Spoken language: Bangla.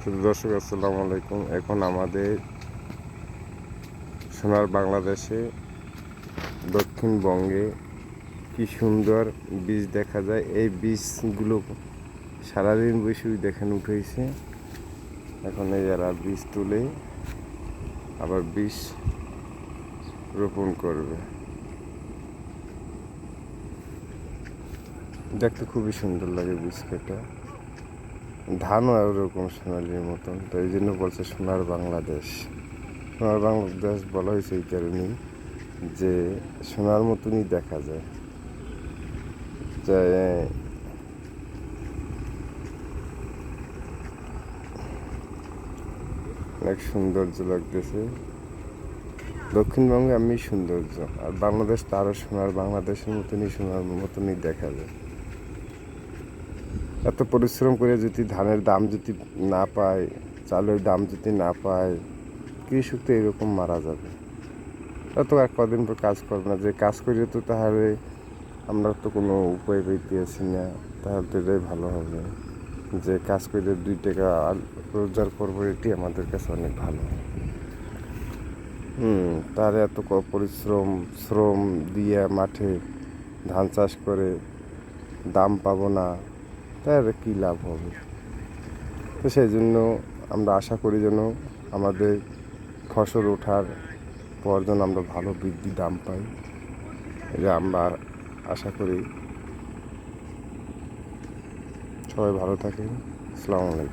দর্শক আসসালামু আলাইকুম। এখন আমাদের সোনার বাংলাদেশে দক্ষিণবঙ্গে কি সুন্দর বীজ দেখা যায়। এই বীজগুলো সারাদিন বসে দেখেন উঠেছে। এখন এরা বীজ তুলে আবার বীজ রোপণ করবে। দেখতে খুবই সুন্দর লাগে বীজ কেটে। ধানও ওরকম সোনালির মতন, তো এই জন্য বলছে সোনার বাংলাদেশ। সোনার বাংলাদেশ বলা হয়েছে এই কারণেই যে সোনার মতনই দেখা যায়। অনেক সৌন্দর্য লাগতেছে। দক্ষিণবঙ্গে আমি সৌন্দর্য, আর বাংলাদেশ তারও সোনার বাংলাদেশের সোনার মতনই দেখা যায়। এত পরিশ্রম করে যদি ধানের দাম যদি না পায়, চালের দাম যদি না পায়, কৃষক তো এরকম মারা যাবে। এত আর কদিন পর কাজ করবে না, যে কাজ করিয়ে তো তাহলে আমরা তো কোনো উপায় পাইতেছি না। তাহলে তো এটাই ভালো হবে যে কাজ করে 2 টাকা রোজগার করবো, এটি আমাদের কাছে অনেক ভালো। তার এত শ্রম দিয়ে মাঠে ধান চাষ করে দাম পাবো না, তার কী লাভ হবে? তো সেই জন্য আমরা আশা করি যেন আমাদের ফসল ওঠার পর যেন আমরা ভালো বৃদ্ধি দাম পাই, এটা আমরা আশা করি। সবাই ভালো থাকেন। আসসালামু আলাইকুম।